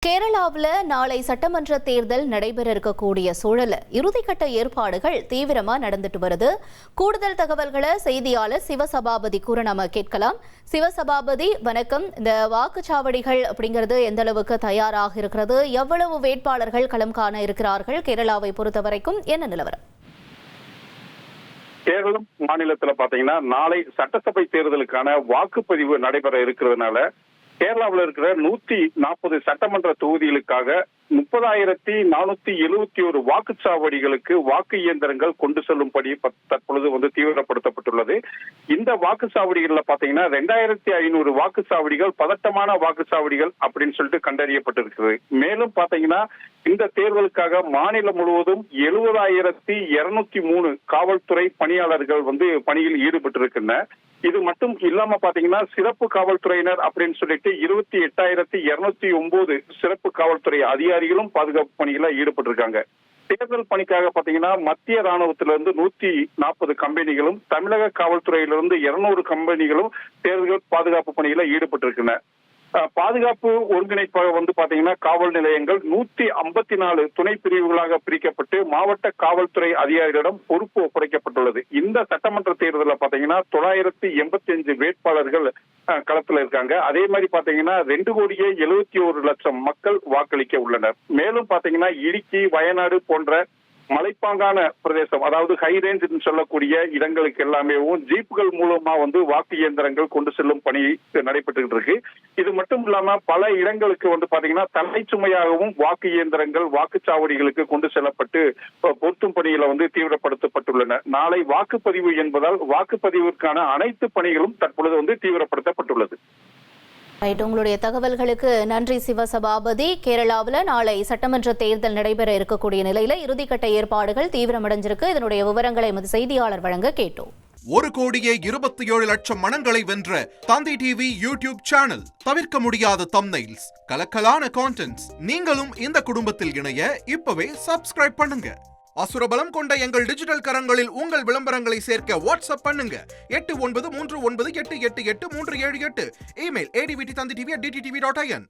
கேரளாவில் நாளை சட்டமன்ற தேர்தல் நடைபெற இருக்கக்கூடிய சூழல் இறுதிக்கட்ட ஏற்பாடுகள் தீவிரமா நடந்துட்டு வருது. கூடுதல் தகவல்களை செய்தியாளர் சிவசபாபதி கூற நாம கேட்கலாம். சிவசபாபதி, வணக்கம். இந்த வாக்குச்சாவடிகள் அப்படிங்கிறது எந்த அளவுக்கு தயாராக இருக்கிறது? எவ்வளவு வேட்பாளர்கள் களம் காண இருக்கிறார்கள்? கேரளாவை பொறுத்த வரைக்கும் என்ன நிலவரம்? கேரளம் மாநிலத்துல பாத்தீங்கன்னா நாளை சட்டசபை தேர்தலுக்கான வாக்குப்பதிவு நடைபெற இருக்கிறதுனால கேரளாவில் இருக்கிற 140 சட்டமன்ற தொகுதிகளுக்காக 30,471 வாக்குச்சாவடிகளுக்கு வாக்கு இயந்திரங்கள் கொண்டு செல்லும்படி தற்பொழுது தீவிரப்படுத்தப்பட்டுள்ளது. இந்த வாக்குச்சாவடிகள்ல பாத்தீங்கன்னா 2,500 வாக்குச்சாவடிகள் பதட்டமான வாக்குச்சாவடிகள் அப்படின்னு சொல்லிட்டு கண்டறியப்பட்டிருக்கிறது. மேலும் பாத்தீங்கன்னா இந்த தேர்தலுக்காக மாநிலம் முழுவதும் 70,203 காவல்துறை பணியாளர்கள் பணியில் ஈடுபட்டிருக்கின்றனர். இது மட்டும் இல்லாம பாத்தீங்கன்னா சிறப்பு காவல்துறையினர் அப்படின்னு சொல்லிட்டு 28,209 சிறப்பு காவல்துறை அதிகாரிகளும் பாதுகாப்பு பணியில ஈடுபட்டிருக்காங்க. தேர்தல் பணிக்காக பாத்தீங்கன்னா மத்திய ராணுவத்திலிருந்து 140 கம்பெனிகளும், தமிழக காவல்துறையிலிருந்து 200 கம்பெனிகளும் தேர்தல் பாதுகாப்பு பணியில ஈடுபட்டிருக்கின்றன. பாதுகாப்பு ஒருங்கிணைப்பாக பாத்தீங்கன்னா காவல் நிலையங்கள் 154 துணை பிரிவுகளாக பிரிக்கப்பட்டு மாவட்ட காவல்துறை அதிகாரிகளிடம் பொறுப்பு ஒப்படைக்கப்பட்டுள்ளது. இந்த சட்டமன்ற தேர்தலில் பாத்தீங்கன்னா 985 வேட்பாளர்கள் களத்துல இருக்காங்க. அதே மாதிரி பாத்தீங்கன்னா 2,71,00,000 மக்கள் வாக்களிக்க உள்ளனர். மேலும் பாத்தீங்கன்னா இடுக்கி, வயநாடு போன்ற மலைப்பாங்கான பிரதேசம், அதாவது ஹை ரேஞ்ச் சொல்லக்கூடிய இடங்களுக்கு எல்லாமே ஜீப்புகள் மூலமா வாக்கு இயந்திரங்கள் கொண்டு செல்லும் பணி நடைபெற்று இருக்கு. இது மட்டும் இல்லாம பல இடங்களுக்கு பாத்தீங்கன்னா தலைச்சுமையாகவும் வாக்கு இயந்திரங்கள் வாக்குச்சாவடிகளுக்கு கொண்டு செல்லப்பட்டு பொருத்தும் பணியில தீவிரப்படுத்தப்பட்டுள்ளன. நாளை வாக்குப்பதிவு என்பதால் வாக்குப்பதிவிற்கான அனைத்து பணிகளும் தற்பொழுது தீவிரப்படுத்தப்பட்டுள்ளது. உங்களுடைய தகவல்களுக்கு நன்றி சிவசபாபதி. கேரளாவில் நாளை சட்டமன்ற தேர்தல் நடைபெற இருக்கக்கூடிய நிலையில இறுதிக்கட்ட ஏற்பாடுகள் தீவிரமடைஞ்சிருக்கு. இதனுடைய விவரங்களை எமது செய்தியாளர் வழங்க கேட்டோம். 1,27,00,000 மனங்களை வென்ற தந்தி டிவி யூடியூப் சேனல். தவிர்க்க முடியாத தம்ப்நெயில்ஸ், கலக்கலான கான்டென்ட்ஸ். நீங்களும் இந்த குடும்பத்தில் இணைய இப்பவே சப்ஸ்கிரைப் பண்ணுங்க. அசுரபலம் கொண்ட எங்கள் டிஜிட்டல் கரங்களில் உங்கள் விளம்பரங்களை சேர்க்க வாட்ஸ்அப் பண்ணுங்க. 8939888378. Email advtthanditv@dttv.in.